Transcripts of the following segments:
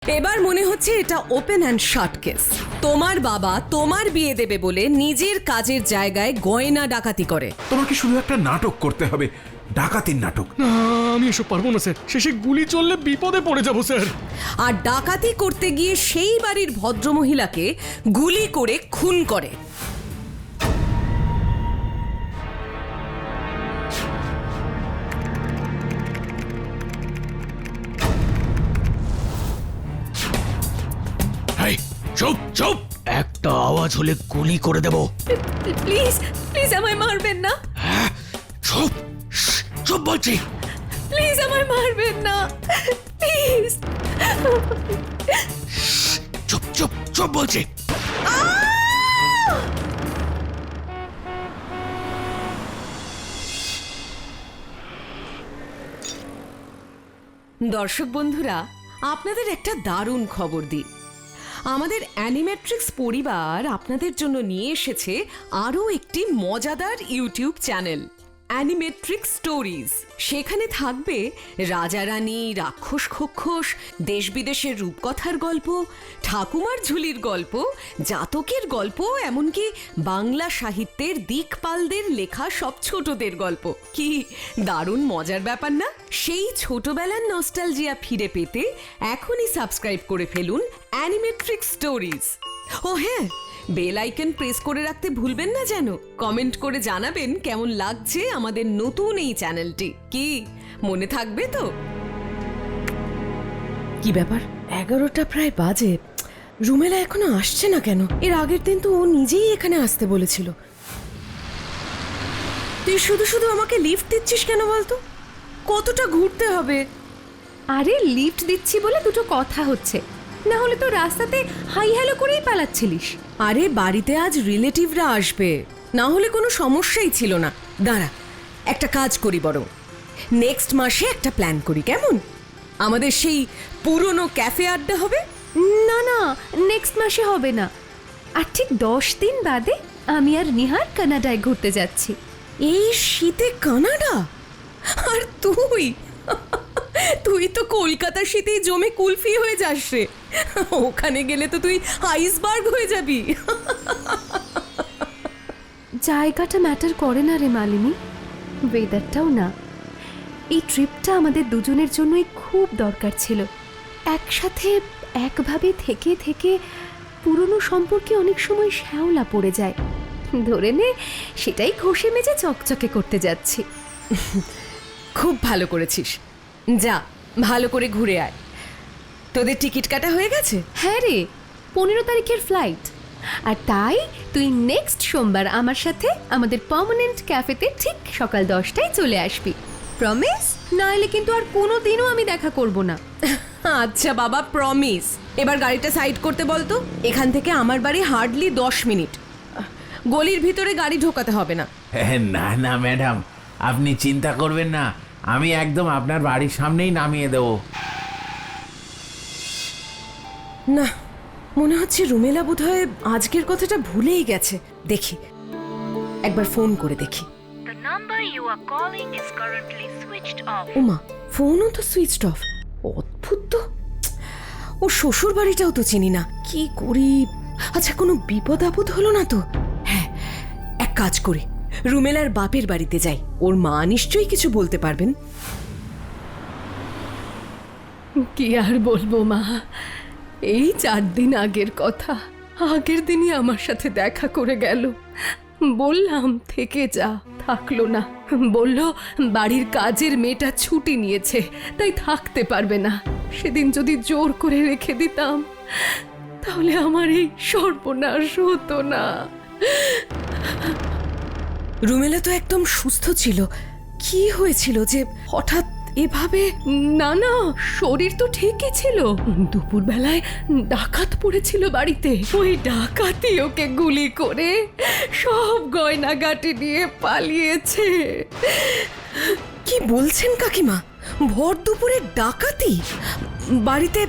এবার মনে হচ্ছে এটা ওপেন অ্যান্ড শাট কেস। তোমার বাবা তোমার বিয়ে দেবে বলে নিজের কাজের জায়গায় গয়না ডাকাতি করে। তোমাকে শুধু একটা নাটক করতে হবে, ডাকাতির নাটক। না, আমি এসব পারবো না স্যার। শেষে গুলি চললে বিপদে পড়ে যাবো স্যার। আর ডাকাতি করতে গিয়ে সেই বাড়ির ভদ্রমহিলাকে গুলি করে খুন করে। চুপ চুপ, একটা আওয়াজ হলে গুলি করে দেব। প্লিজ প্লিজ আমায় মারবেন না, চুপ চুপ বলছি। প্লিজ আমায় মারবেন না, প্লিজ। চুপ চুপ চুপ বলছি। দর্শক বন্ধুরা, আপনাদের একটা দারুণ খবর দিই। আমাদের অ্যানিমেট্রিক্স পরিবার আপনাদের জন্য নিয়ে এসেছে আরও একটি মজাদার ইউটিউব চ্যানেল, অ্যানিমেট্রিক্স স্টোরিজ। সেখানে থাকবে রাজা রানী, রাক্ষস খোক্ষস, দেশ বিদেশের রূপকথার গল্প, ঠাকুমার ঝুলির গল্প, জাতকের গল্প, এমনকি বাংলা সাহিত্যের দিকপালদের লেখা সব ছোটদের গল্প। কি দারুণ মজার ব্যাপার না? সেই ছোটবেলার নস্টালজিয়া ফিরে পেতে এখনই সাবস্ক্রাইব করে ফেলুন অ্যানিমেট্রিক্স স্টোরিজ। ও হ্যাঁ, বেল আইকন প্রেস করে রাখতে ভুলবেন না যেন। কমেন্ট করে জানাবেন কেমন লাগছে আমাদের নতুন এই চ্যানেলটি। কি মনে থাকবে তো? কি ব্যাপার, 11টা প্রায় বাজে, রুমেলা এখনো আসছে না কেন? এর আগের দিন তো ও নিজেই এখানে আসতে বলেছিল। তুই শুধু শুধু আমাকে লিফট দিচ্ছিস কেন বলতো? কতটা ঘুরতে হবে? আরে লিফট দিচ্ছি বলে দুটো কথা হচ্ছে, না হলে তো রাস্তাতে হাই হ্যালো করেই পালাচ্ছিলিস। আরে বাড়িতে আজ রিলেটিভরা আসবে, না হলে কোনো সমস্যাই ছিল না। দাঁড়া, একটা কাজ করি বরং, নেক্সট মাসে একটা প্ল্যান করি, কেমন? আমাদের সেই পুরনো ক্যাফে আড্ডা হবে। না না, নেক্সট মাসে হবে না। আর ঠিক 10 দিন বাদে আমি আর নিহার কানাডায় ঘুরতে যাচ্ছি। এই শীতে কানাডা? আর তুই তুই তো কলকাতার শীতেই জমে কুলফি হয়ে যাস রে। ওখানে গেলে তো তুই আইসবার্গ হয়ে যাবি। জায়গাটা ম্যাটার করে না রে মালিনী, ওয়েদারটাও না। এই ট্রিপটা আমাদের দুজনের জন্যই খুব দরকার ছিল। একসাথে একভাবে থেকে থেকে পুরনো সম্পর্কে অনেক সময় শ্যাওলা পড়ে যায়। ধরে নে সেটাই ঘষে মেজে চকচকে করতে যাচ্ছি। খুব ভালো করেছিস, যা ভালো করে ঘুরে আয়। তোদের টিকিট কাটা হয়ে গেছে? হ্যাঁ রে, 15 তারিখের ফ্লাইট। আর তাই তুই নেক্সট সোমবার আমার সাথে আমাদের পার্মানেন্ট ক্যাফেতে ঠিক সকাল 10টায় চলে আসবি। প্রমিস? নাহলে কিন্তু আর কোনো দিনও আমি দেখা করব না। আচ্ছা বাবা, প্রমিস। এবার গাড়িটা সাইড করতে বলতো। এখান থেকে আমার বাড়ি হার্ডলি 10 মিনিট। গলির ভিতরে গাড়ি ঢোকাতে হবে না। না না ম্যাডাম, আপনি চিন্তা করবেন না, আমি একদম আপনার বাড়ির সামনেই নামিয়ে দেব। না, মনে হচ্ছে রুমেলা বোধহয় আজকের কথাটা ভুলেই গেছে। দেখি, একবার ফোন করে দেখি। The number you are calling is currently switched off. ওমা, ফোনও তো সুইচড অফ। অদ্ভুত তো। ও শ্বশুর বাড়িটাও তো চিনি না, কি করি? আচ্ছা, কোনো বিপদ আপদ হলো না তো? হ্যাঁ, এক কাজ করি, রুমেলার বাপের বাড়িতে যাই। ওর মা নিশ্চয়ই কিছু বলতে পারবেন। কি আর বলবো মা, এই 4 দিন আগের কথা। আগের দিনই আমার সাথে দেখা করে গেল। বললাম থেকে যা, থাকলো না। বলল বাড়ির কাজের মেয়েটা ছুটি নিয়েছে, তাই থাকতে পারবে না। সেদিন যদি জোর করে রেখে দিতাম তাহলে আমার এই সর্বনাশ হতো না। রুমেলা তো একদম সুস্থ ছিল। কি হয়েছিল যে হঠাৎ এভাবে? না না, শরীর তো ঠিকই ছিল। দুপুরবেলায় ডাকাত পড়েছিল বাড়িতে। ওই ডাকাতই ওকে গুলি করে সব গয়নাগাটি নিয়ে পালিয়েছে। কি বলছেন কাকিমা? ভর দুপুরে ডাকাতি বাড়িতে?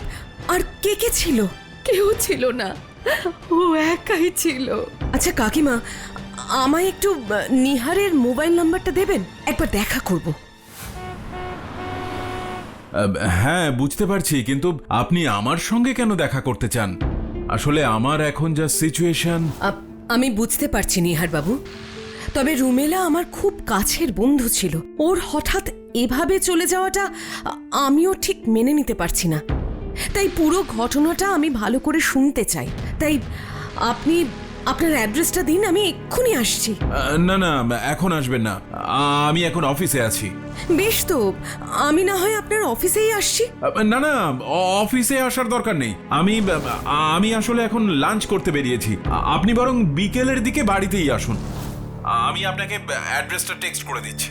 আর কে কে ছিল? কেউ ছিল না, ও একাই ছিল। আচ্ছা কাকিমা, আমায় একটু নিহারের মোবাইল নাম্বারটা দেবেন? একবার দেখা করব। হ্যাঁ বুঝতে পারছি, কিন্তু আপনি আমার সঙ্গে কেন দেখা করতে চান? আসলে আমার এখন যা সিচুয়েশন। আমি বুঝতে পারছি নিহার বাবু, তবে রুমেলা আমার খুব কাছের বন্ধু ছিল। ওর হঠাৎ এভাবে চলে যাওয়াটা আমিও ঠিক মেনে নিতে পারছি না। তাই পুরো ঘটনাটা আমি ভালো করে শুনতে চাই। তাই আপনি আপনার অ্যাড্রেসটা দিন, আমি এক্ষুনি আসছি। না না, এখন আসবেন না, আমি এখন অফিসে আছি। বেশ তো, আমি না হয় আপনার অফিসেই আসছি। না না, অফিসে আসার দরকার নেই। আমি আসলে এখন লাঞ্চ করতে বেরিয়েছি। আপনি বরং বিকেলের দিকে বাড়িতেই আসুন, আমি আপনাকে অ্যাড্রেসটা টেক্সট করে দিচ্ছি।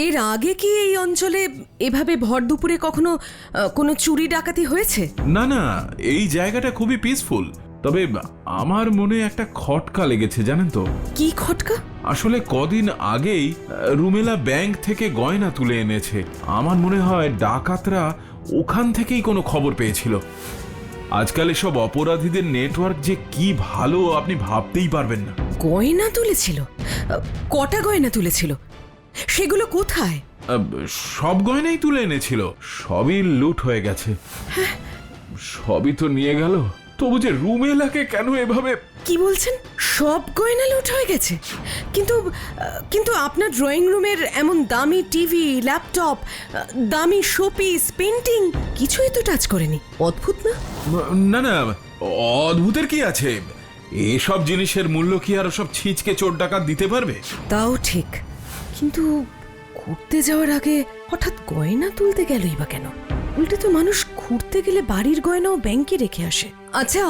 এর আগে কি এই অঞ্চলে এভাবে ভর দুপুরে কখনো কোনো চুরি ডাকাতি হয়েছে? না না, এই জায়গাটা খুবই পিসফুল। তবে আমার মনে একটা খটকা লেগেছে, জানেন তো? কি খটকা? আসলে কদিন আগেই রুমেলা ব্যাংক থেকে গয়না তুলে এনেছে। আমার মনে হয় ডাকাতরা ওখান থেকেই কোনো খবর পেয়েছিল। আজকাল এসব অপরাধীদের নেটওয়ার্ক যে কি ভালো আপনি ভাবতেই পারবেন না। গয়না তুলেছিল? কটা গয়না তুলেছিল? সেগুলো কোথায়? সব গয়নাই তুলে এনেছিল, সবই লুট হয়ে গেছে। সবই তো নিয়ে গেল, তবু যে রুমেলাকে কেন এভাবে? কি বলছেন? সব গয়না লুট হয়ে গেছে? কিন্তু কিন্তু আপনার ড্রয়িং রুমের এমন দামি টিভি, ল্যাপটপ, দামি শোপিস, পেন্টিং কিছুই তো টাচ করেনি। অদ্ভুত না? না না, অদ্ভুতের কি আছে? এসব জিনিসের মূল্য কি আর সব ছিঁচকে চোর ডাকাত দিতে পারবে? তাও ঠিক, কিন্তু ঘুরতে যাওয়ার আগে হঠাৎ গয়না তুলতে গেলই বা কেন? উল্টে তো মানুষ ঘুরতে গেলে বাড়ির গয়নাও ব্যাংকে রেখে আসে। আচ্ছা,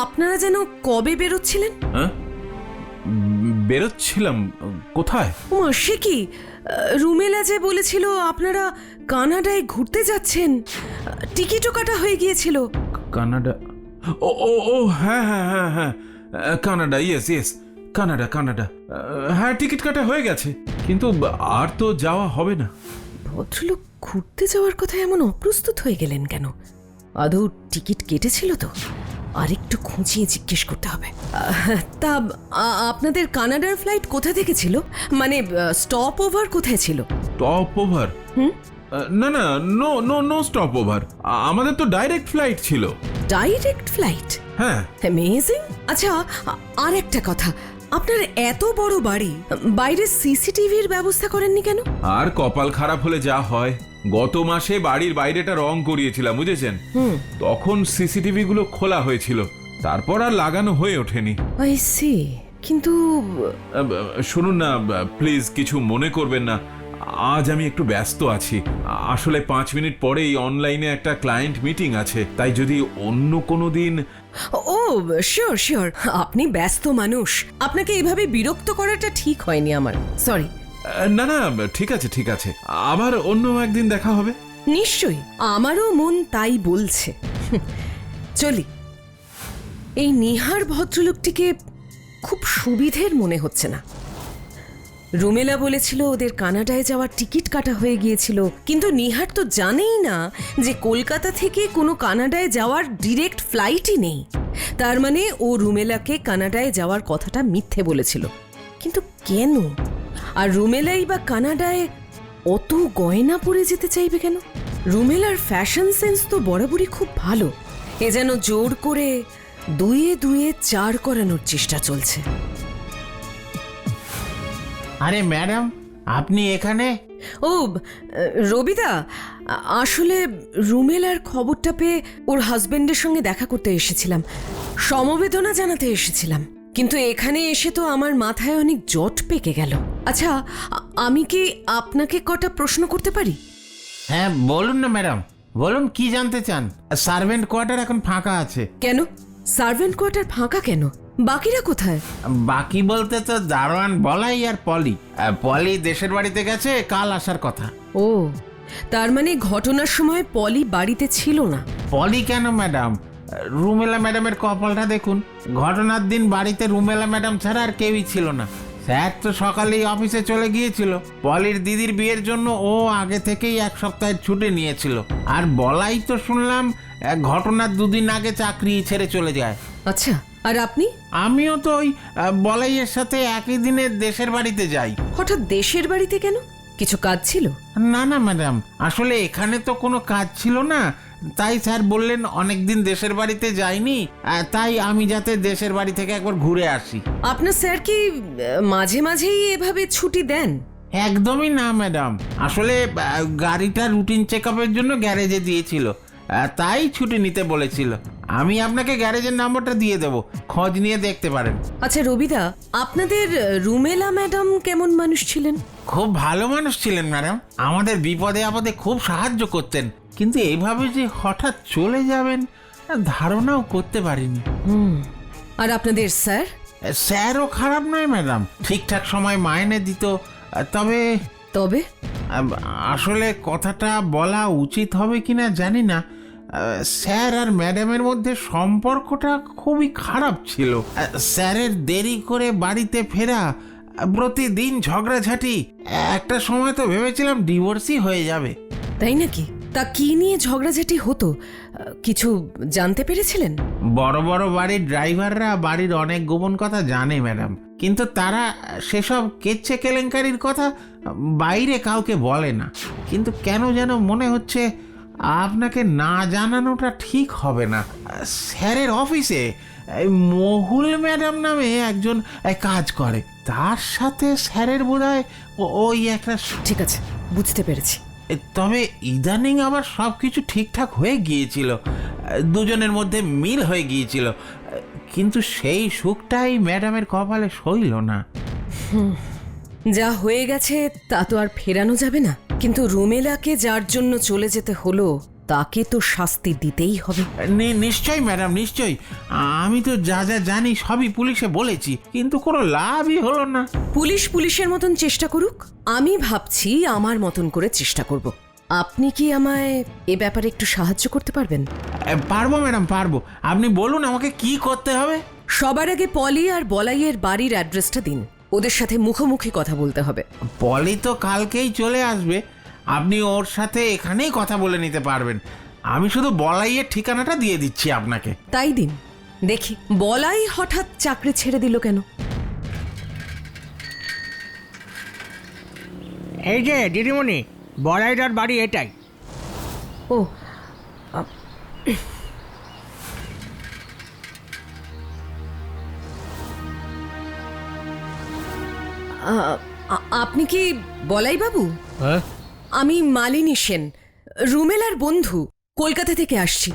আপনারা যেন কবে বেরোচ্ছিলেন? হ্যাঁ, বেরোচ্ছিলাম কোথায়? ওমা, সে কি? রুমেলা যে বলেছিল আপনারা কানাডায় ঘুরতে যাচ্ছেন, টিকিটও কাটা হয়ে গিয়েছিল। কানাডা? ও ও ও হ্যাঁ হ্যাঁ হ্যাঁ হ্যাঁ, Canada, yes yes, Canada Canada. হ্যাঁ, টিকিট কাটা হয়ে গেছে, কিন্তু আর তো যাওয়া হবে না। ভদ্রলোক ঘুরতে যাওয়ার কথা এমন অপ্রস্তুত হয়ে গেলেন কেন? আদৌ টিকিট কেটেছিল তো? আরেকটু খুঁজিয়ে জিজ্ঞেস করতে হবে। তা আপনাদের কানাডার ফ্লাইট কোথা থেকে ছিল? মানে স্টপ ওভার কোথায় ছিল? Stop over? না না, no no no stop over, আমাদের তো ডাইরেক্ট ফ্লাইট ছিল। Direct flight? হ্যাঁ। অ্যামেজিং। আচ্ছা, আর একটা কথা, আপনার এত বড় বাড়ি, বাইরে সিসিটিভির ব্যবস্থা করেননি কেন? আর কপাল খারাপ হলে যা হয়, গত মাসে বাড়ির বাইরেটা রং করিয়েছিলাম, বুঝেছেন? তখন সিসিটিভি গুলো খোলা হয়েছিল, তারপর আর লাগানো হয়ে ওঠেনি। I see. কিন্তু শুনুন না, প্লিজ কিছু মনে করবেন না, আজ আমি একটু ব্যস্ত আছি। আসলে 5 মিনিট পরেই অনলাইনে একটা ক্লায়েন্ট মিটিং আছে, তাই যদি অন্য কোনো দিন। ও শিওর শিওর, আপনি ব্যস্ত মানুষ, আপনাকে এভাবে বিরক্ত করাটা ঠিক হয়নি আমার। সরি। না না, ঠিক আছে ঠিক আছে, আবার অন্য একদিন দেখা হবে। নিশ্চয়ই, আমারও মন তাই বলছে। চলি। এই নিহার ভদ্রলোকটিকে খুব সুবিধের মনে হচ্ছে না। রুমেলা বলেছিল ওদের কানাডায় যাওয়ার টিকিট কাটা হয়ে গিয়েছিল, কিন্তু নিহার তো জানেই না যে কলকাতা থেকে কোনো কানাডায় যাওয়ার ডিরেক্ট ফ্লাইটই নেই। তার মানে ও রুমেলাকে কানাডায় যাওয়ার কথাটা মিথ্যে বলেছিল। কিন্তু কেন? আর রুমেলাই বা কানাডায় অত গয়না পরে যেতে চাইবে কেন? রুমেলার ফ্যাশন সেন্স তো বরাবরই খুব ভালো। এ যেন জোর করে দুয়ে দুয়ে 4 করানোর চেষ্টা চলছে। আরে ম্যাডাম, আপনি এখানে? ও রবিদা, আসলে রুমেলার খবরটা পেয়ে ওর হাজবেন্ডের সঙ্গে দেখা করতে এসেছিলাম, সমবেদনা জানাতে এসেছিলাম। কিন্তু এখানে এসে তো আমার মাথায় অনেক জট পেকে গেল। আচ্ছা, আমি কি আপনাকে কটা প্রশ্ন করতে পারি? হ্যাঁ বলুন না ম্যাডাম, বলুন কি জানতে চান। সার্ভেন্ট কোয়ার্টার এখন ফাঁকা আছে। কেন সার্ভেন্ট কোয়ার্টার ফাঁকা কেন? বাকিরা কোথায়? বাকি বলতে তো দারোয়ান বলাই আর পলি। পলি দেশের বাড়িতে গেছে, কাল আসার কথা। ও, তার মানে ঘটনার সময় পলি বাড়িতে ছিল না? পলি কেন ম্যাডাম, রুমেলা ম্যাডামের কপালটা দেখুন, ঘটনার দিন বাড়িতে রুমেলা ম্যাডাম ছাড়া আর কেউই ছিল না। স্যার তো সকালেই অফিসে চলে গিয়েছিল। পলির দিদির বিয়ের জন্য ও আগে থেকেই 1 সপ্তাহের ছুটি নিয়েছিল। আর বলাই তো শুনলাম ঘটনার 2 দিন আগে চাকরি ছেড়ে চলে যায়। আচ্ছা, আর আপনি? আমিও তো ওই বলাইয়ের সাথে একই দিনে দেশের বাড়িতে যাই। হঠাৎ দেশের বাড়িতে কেন? কিছু কাজ ছিল? না না ম্যাডাম, আসলে এখানে তো কোনো কাজ ছিল না, তাই স্যার বললেন অনেকদিন দেশের বাড়িতে যাইনি, তাই আমি যাতে দেশের বাড়ি থেকে একবার ঘুরে আসি। আপনার স্যার কি মাঝে মাঝেই এভাবে ছুটি দেন? একদমই না ম্যাডাম, আসলে গাড়িটা রুটিন চেক আপের জন্য গ্যারেজে দিয়েছিল, তাই ছুটি নিতে বলেছিল। আমি আপনাকে গ্যারেজের নাম্বারটা দিয়ে দেবো, খোঁজ নিয়ে দেখতে পারেন। আচ্ছা রবিদা, আপনাদের রুমেলা ম্যাডাম কেমন মানুষ ছিলেন? খুব ভালো মানুষ ছিলেন ম্যাডাম, আমাদের বিপদে আপদে খুব সাহায্য করতেন, কিন্তু এইভাবে যে হঠাৎ চলে যাবেন ধারণাও করতে পারিনি। আর আপনাদের স্যার? স্যারও খারাপ নয় ম্যাডাম, ঠিকঠাক সময় মাইনে দিত, তবে তবে আসলে কথাটা বলা উচিত হবে কিনা জানি না, স্যার আর ম্যাডামের মধ্যে সম্পর্কটা খুবই খারাপ ছিল। স্যারের দেরি করে বাড়িতে ফেরা, প্রতিদিন ঝগড়াঝাটি, একটা সময় তো ভেবেছিলাম ডিভোর্সই হয়ে যাবে। তাই নাকি? তা কি নিয়ে ঝগড়াঝাটি হতো? কিছু জানতে পেরেছিলেন? বড় বড় বাড়ির ড্রাইভাররা বাড়ির অনেক গোপন কথা জানে ম্যাডাম, কিন্তু তারা সেসব কেচ্ছা কেলেঙ্কারির কথা বাইরে কাউকে বলে না। কিন্তু কেন যেন মনে হচ্ছে আপনাকে না জানানোটা ঠিক হবে না। স্যারের অফিসে মহুল ম্যাডাম নামে একজন কাজ করে, তার সাথে স্যারের বোধহয় ওই একটা। ঠিক আছে, বুঝতে পেরেছি। তবে ইদানিং আবার সব কিছু ঠিকঠাক হয়ে গিয়েছিল, দুজনের মধ্যে মিল হয়ে গিয়েছিল, কিন্তু সেই সুখটাই ম্যাডামের কপালে সইল না। যা হয়ে গেছে তা তো আর ফেরানো যাবে না, কিন্তু রুমেলাকে যার জন্য চলে যেতে হলো তাকে তো শাস্তি দিতেই হবে। নিশ্চয়ই ম্যাডাম, নিশ্চয়ই। আমি তো যা যা জানি সবই পুলিশে বলেছি, কিন্তু কোনো লাভই হলো না। পুলিশ পুলিশের মতন চেষ্টা করুক, আমি ভাবছি আমার মতন করে চেষ্টা করব। আপনি কি আমায় এ ব্যাপারে একটু সাহায্য করতে পারবেন? পারবো ম্যাডাম, পারবো। আপনি বলুন আমাকে কি করতে হবে। সবার আগে পলি আর বলাইয়ের বাড়ির অ্যাড্রেসটা দিন, ওদের সাথে মুখোমুখি কথা বলতে হবে। পলি তো কালকেই চলে আসবে, আপনি ওর সাথে এখানেই কথা বলে নিতে পারবেন। আমি শুধু বলাইয়ের ঠিকানাটা দিয়ে দিচ্ছি আপনাকে। তাই দিন, দেখি বলাই হঠাৎ চাকরি ছেড়ে দিল কেন। এই যে দিদিমণি, বলাইদার বাড়ি এটাই। ও, আপনি কি বলাই বাবু? হ্যাঁ, আমি মালিনী সেন, রুমেলার বন্ধু, কলকাতা থেকে আসছি।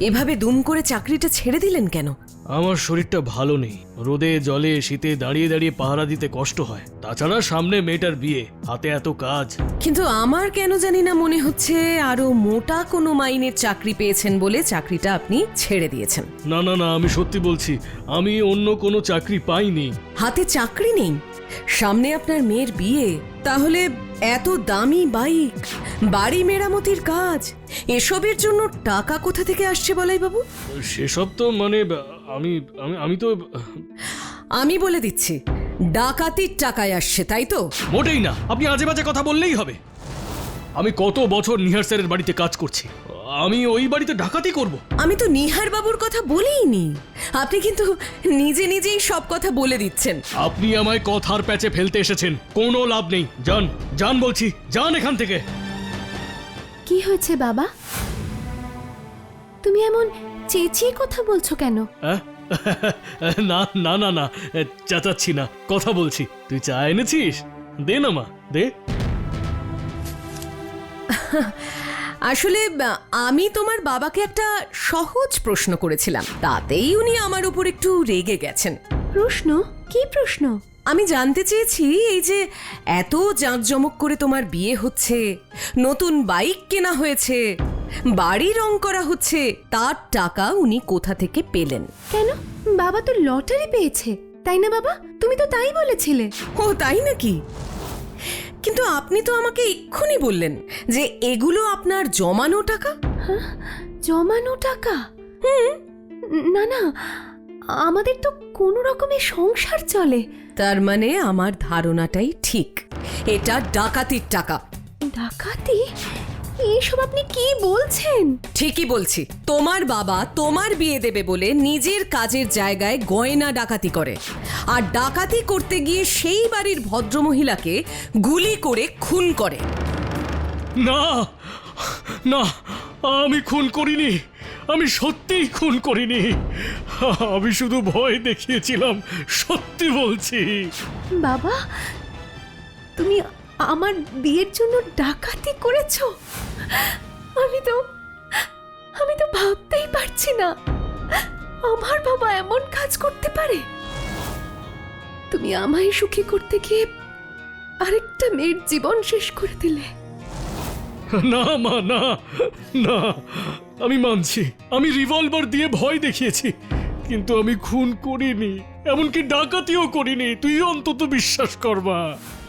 এভাবে দুম করে চাকরিটা ছেড়ে দিলেন কেন? আমার শরীরটা ভালো নেই, রোদে জলে শীতে দাঁড়িয়ে দাঁড়িয়ে পাহারা দিতে কষ্ট হয়, তাছাড়া সামনে মেয়েটার বিয়ে, হাতে এত কাজ। কিন্তু আমার কেন জানি না মনে হচ্ছে আরো মোটা কোনো মাইনের চাকরি পেয়েছেন বলে চাকরিটা আপনি ছেড়ে দিয়েছেন। না না না, আমি সত্যি বলছি, আমি অন্য কোনো চাকরি পাইনি। হাতে চাকরি নেই, সামনে আপনার মেয়ের বিয়ে, তাহলে এত দামি বাইক, বাড়ি মেরামতির কাজ, এসবের জন্য টাকা কোথা থেকে আসছে বলাই বাবু? সেসব তো মানে আমি আমি আমি তো আমি বলে দিচ্ছি, ডাকাতির টাকায় আসছে, তাই তো? মোটেই না, আপনি আজে বাজে কথা বললেই হবে। আমি কত বছর নিহার স্যারের বাড়িতে কাজ করছি, আমি ওই বাড়িতে ডাকাতি করব? আমি তো নিহার বাবুর কথা বলিনি, আপনি কিন্তু নিজে নিজেই সব কথা বলে দিচ্ছেন। আপনি আমায় কথার প্যাচে ফেলতে এসেছেন, কোনো লাভ নেই। যান যান বলছি, যান এখান থেকে। কি হয়েছে বাবা? তুমি এমন চেঁচিয়ে কথা বলছো কেন? হ্যাঁ? না না না না, চাচাচ্ছি না, কথা বলছি। তুই চা এনেছিস? দে না মা, দে। আসলে আমি তোমার বাবাকে একটা সহজ প্রশ্ন করেছিলাম, তাতেই উনি আমার উপর একটু রেগে গেছেন। প্রশ্ন? কি প্রশ্ন? আমি জানতে চেয়েছি, এই যে এত জাঁকজমক করে তোমার বিয়ে হচ্ছে, নতুন বাইক কেনা হয়েছে, বাড়ি রং করা হচ্ছে, তার টাকা উনি কোথা থেকে পেলেন? কেন, বাবা তো লটারি পেয়েছে, তাই না বাবা? তুমি তো তাই বলেছিলে। ও তাই নাকি? কিন্তু আপনি তো আমাকে এক্ষুনি বললেন যে এগুলো আপনার জমানো টাকা। জমানো টাকা? না না, আমাদের তো কোনো রকমের সংসার চলে। তার মানে আমার ধারণাটাই ঠিক, এটা ডাকাতির টাকা। ডাকাতি? এইসব আপনি কি বলছেন? ঠিকই বলছি, তোমার বাবা তোমার বিয়ে দেবে বলে নিজের কাজের জায়গায় গয়না ডাকাতি করে, আর ডাকাতি করতে গিয়ে সেই বাড়ির ভদ্রমহিলাকে গুলি করে খুন করে। না না, আমি খুন করিনি, আমি সত্যিই খুন করিনি। আমি শুধু ভয় দেখিয়েছিলাম, সত্যি বলছি। বাবা, তুমি আমার বিয়ের জন্য ডাকাতি করেছো? আমি তো ভাবতেই পারছি না আমার বাবা এমন কাজ করতে পারে। তুমি আমায় সুখী করতে গিয়ে আরেকটা মেয়ের জীবন শেষ করে দিলে। না মা, না না, আমি মানছি আমি রিভলভার দিয়ে ভয় দেখিয়েছি, কিন্তু আমি খুন করিনি, এমনকি ডাকাতিও করিনি। তুই অন্তত বিশ্বাস কর মা।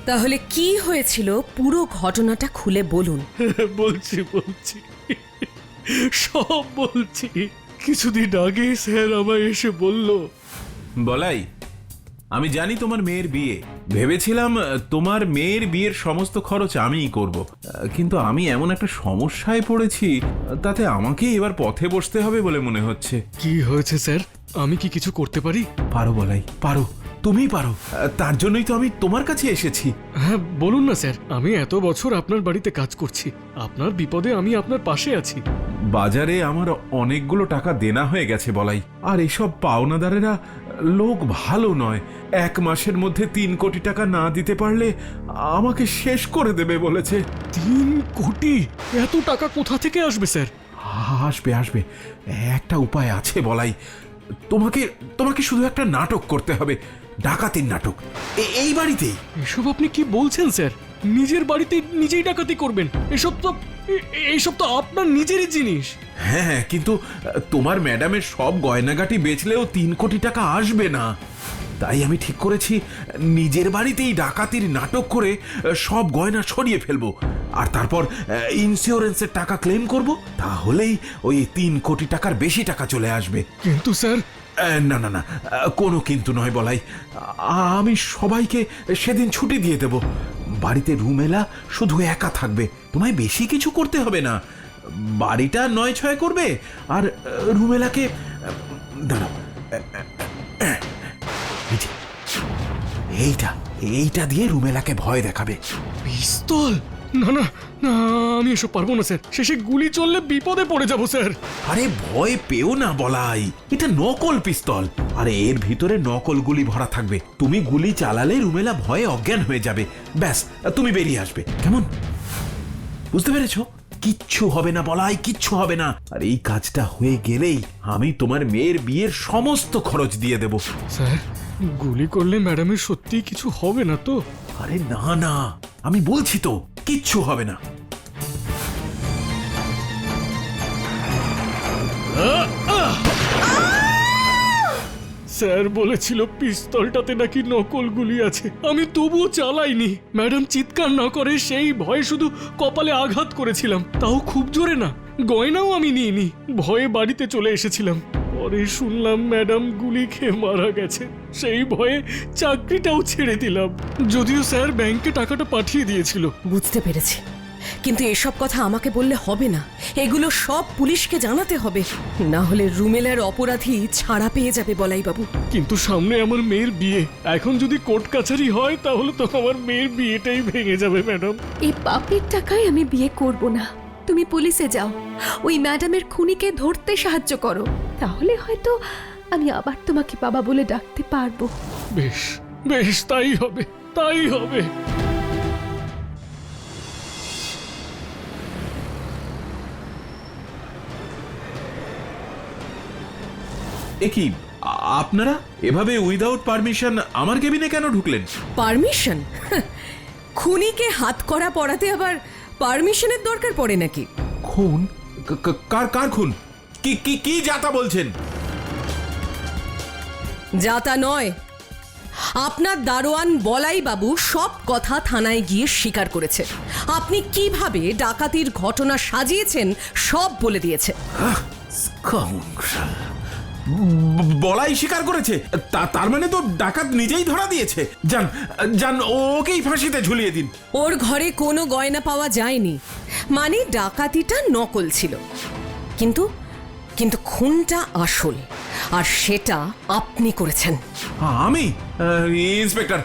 তাহলে কি হয়েছিল পুরো ঘটনাটা খুলে বলুন। বলছি সব বলছি। কিছুদিন আগে স্যার আমায় এসে বলল, বলাই, আমি জানি তোমার মেয়ের বিয়ে, ভেবেছিলাম তোমার মেয়ের বিয়ের সমস্ত খরচ আমিই করব, কিন্তু আমি এমন একটা সমস্যায় পড়েছি, তাতে আমাকেই এবার পথে বসতে হবে বলে মনে হচ্ছে। কি হয়েছে স্যার? আমি কি কিছু করতে পারি? পারো বলাই, পারো, তুমি পারো, তার জন্যই তো আমি তোমার কাছে এসেছি। হ্যাঁ বলুন না স্যার, আমি এত বছর আপনার বাড়িতে কাজ করছি, আপনার বিপদে আমি আপনার পাশে আছি। বাজারে আমার অনেকগুলো টাকা দেনা হয়ে গেছে বলাই, আর এসব পাওনাদারেরা লোক ভালো নয়। 1 মাসের মধ্যে 3 কোটি টাকা না দিতে পারলে আমাকে শেষ করে দেবে বলেছে। 3 কোটি? এত টাকা কোথা থেকে আসবে স্যার? আসবে আসবে, একটা উপায় আছে বলাই। তোমাকে শুধু একটা নাটক করতে হবে, ডাকাতির নাটক, এই বাড়িতেই। এসব আপনি কি বলছেন স্যার? নিজের বাড়িতে নিজেই ডাকাতি করবেন? এসব তো আপনার নিজেরই জিনিস। হ্যাঁ, কিন্তু তোমার ম্যাডামের সব গয়নাগাটি বেচলেও 3 কোটি টাকা আসবে না। তাই আমি ঠিক করেছি নিজের বাড়িতেই ডাকাতির নাটক করে সব গয়না সরিয়ে ফেলবো, আর তারপর ইন্স্যুরেন্সের টাকা ক্লেম করব, তাহলেই ওই 3 কোটি টাকার বেশি টাকা চলে আসবে। কিন্তু স্যার, না না না, কোনো কিন্তু নয় বলাই। আমি সবাইকে সেদিন ছুটি দিয়ে দেব। বাড়িতে রুমেলা শুধু একা থাকবে, তোমায় বেশি কিছু করতে হবে না। বাড়িটা 9-6 করবে, আর রুমেলাকে দাঁড়াও, এইটা দিয়ে রুমেলাকে ভয় দেখাবে। পিস্তল? না না না, আমি এসব পারবো না স্যার, শেষে গুলি চললে বিপদে পড়ে যাবো স্যার। আরে ভয় পেও না বলাই, এটা নকল পিস্তল, আর এর ভিতরে নকল গুলি ভরা থাকবে। তুমি গুলি চালালে রুমেলা ভয়ে অজ্ঞান হয়ে যাবে, ব্যাস তুমি বেরিয়ে আসবে। কেমন, বুঝতে পেরেছো? কিচ্ছু হবে না বলাই, কিচ্ছু হবে না। আর এই কাজটা হয়ে গেলেই আমি তোমার মেয়ের বিয়ের সমস্ত খরচ দিয়ে দেব। স্যার, গুলি করলে ম্যাডামের সত্যি কিছু হবে না তো? আরে না না, আমি বলছি তো কিচ্ছু হবে না। স্যার বলেছিল পিস্তলটাতে নাকি নকল গুলি আছে, আমি তবুও চালাইনি। ম্যাডাম চিৎকার না করে সেই ভয়ে শুধু কপালে আঘাত করেছিলাম, তাও খুব জোরে না। গয়নাও আমি নিইনি, ভয়ে বাড়িতে চলে এসেছিলাম। পরে শুনলাম ম্যাডাম গুলি খেয়ে মারা গেছে, সেই ভয়ে চাকরিটাও ছেড়ে দিলাম। যদিও স্যার ব্যাংকে টাকাটা পাঠিয়ে দিয়েছিল। বুঝতে পেরেছি, কিন্তু এসব কথা আমাকে বললে হবে না, এগুলো সব পুলিশকে জানাতে হবে, না হলে রুমেলার অপরাধী ছাড়া পেয়ে যাবে বলাই বাবু। কিন্তু সামনে আমার মেয়ের বিয়ে, এখন যদি কোর্ট কাছারি হয় তাহলে তো আমার মেয়ের বিয়েটাই ভেঙে যাবে ম্যাডাম। এই পাপের টাকায় আমি বিয়ে করব না। তুমি পুলিশে যাও, ওই ম্যাডামের খুনিকে ধরতে সাহায্য করো, তাহলে হয়তো আমি আবার তোমাকে বাবা বলে ডাকতে পারবো। বেশ বেশ, তাই হবে, তাই হবে। এ কি, আপনারা এভাবে উইদাউট পারমিশন আমার কেবিনে কেন ঢুকলেন? পারমিশন? খুনিকে হাত করা পড়াতে আবার পারমিশনের দরকার পড়ে নাকি? খুন? কার খুন? কি কি কি যাতা বলছেন? যাতা নয়, আপনার দারোয়ান বলাই বাবু সব কথা থানায় গিয়ে স্বীকার করেছে। আপনি কিভাবে ডাকাতির ঘটনা সাজিয়েছেন সব বলে দিয়েছে। বলাই স্বীকার করেছে? তার মানে তো ডাকাত নিজেই ধরা দিয়েছে। যান যান, ওকেই ফাঁসিতে ঝুলিয়ে দিন। ওর ঘরে কোনো গয়না পাওয়া যায়নি, মানে ডাকাতিটা নকল ছিল, কিন্তু কিন্তু খুনটা আসল, আর সেটা আপনি করেছেন। আমি ইন্সপেক্টর,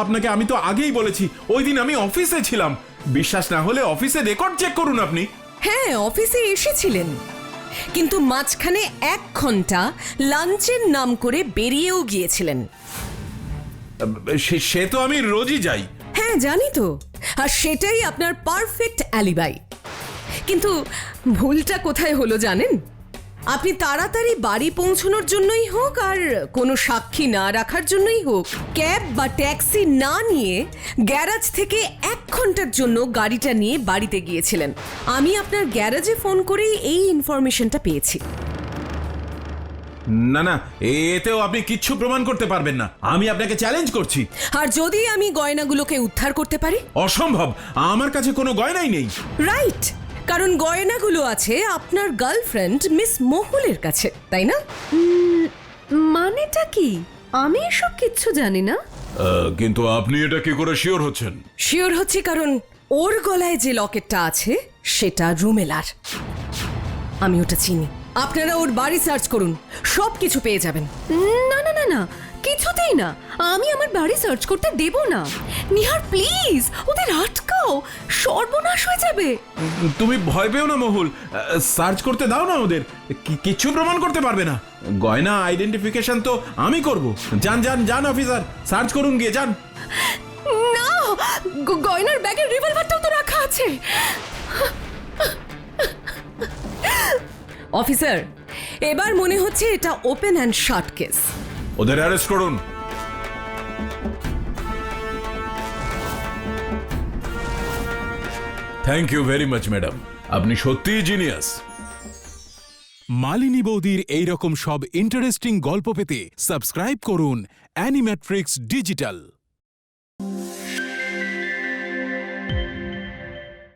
আপনাকে আমি তো আগেই বলেছি, ওই দিন আমি অফিসে ছিলাম। বিশ্বাস না হলে অফিসে রেকর্ড চেক করুন আপনি। হ্যাঁ, অফিসে এসেছিলেন, কিন্তু মাঝখানে 1 ঘন্টা লাঞ্চের নাম করে বেরিয়েও গিয়েছিলেন। সে তো আমি রোজই যাই। হ্যাঁ জানি তো, আর সেটাই আপনার পারফেক্ট অ্যালিবাই। কিন্তু ভুলটা কোথায় হলো জানেন? আপনি তাড়াতাড়ি বাড়ি পৌঁছানোর জন্যই হোক আর কোনো সাক্ষী না রাখার জন্যই হোক, ক্যাব বা ট্যাক্সি না নিয়ে গ্যারাজ থেকে 1 ঘন্টার জন্য গাড়িটা নিয়ে বাড়িতে গিয়েছিলেন। আমি আপনার গ্যারাজে ফোন করেই এই ইনফরমেশনটা পেয়েছি। না না, এতেও আপনি কিচ্ছু প্রমাণ করতে পারবেন না। আমি আপনাকে চ্যালেঞ্জ করছি। আর যদি আমি গয়নাগুলোকে উদ্ধার করতে পারি? অসম্ভব, আমার কাছে কোনো গয়নাই নেই। রাইট, কারণ গয়নাগুলো আছে আপনার গার্লফ্রেন্ড মিস মহুলের কাছে, তাই না? মানেটা কি? আমি এসব কিচ্ছু জানি না। কিন্তু আপনি এটা কি করে শিওর হচ্ছেন? শিওর হচ্ছি কারণ ওর গলায় যে লকেটটা আছে সেটা রুমেলার। আমি ওটা চিনি। আপনারা ওর বাড়ি সার্চ করুন, সব কিছু পেয়ে যাবেন। না না না না, কিছুতেই না। আমি আমার বাড়ি সার্চ করতে দেব না। নিহার প্লিজ, ওদের আটকাও, সর্বনাশ হয়ে যাবে। তুমি ভয় পেও না মহুল, সার্চ করতে দাও না ওদের। কিচ্ছু প্রমাণ করতে পারবে না। গয়না আইডেন্টিফিকেশন তো আমি করব। যান যান যান অফিসার, সার্চ করুন গিয়ে, যান। না, গয়নার ব্যাগের রিভলভারটাও তো রাখা আছে। অফিসার, এবার মনে হচ্ছে এটা ওপেন অ্যান্ড শাট কেস। ওদের অ্যারেস্ট করুন। Thank you very much madam, আপনি সত্যিই জিনিয়াস। মালিনী বৌদির এইরকম সব ইন্টারেস্টিং গল্প পেতে সাবস্ক্রাইব করুন অ্যানিম্যাট্রিক্স ডিজিটাল।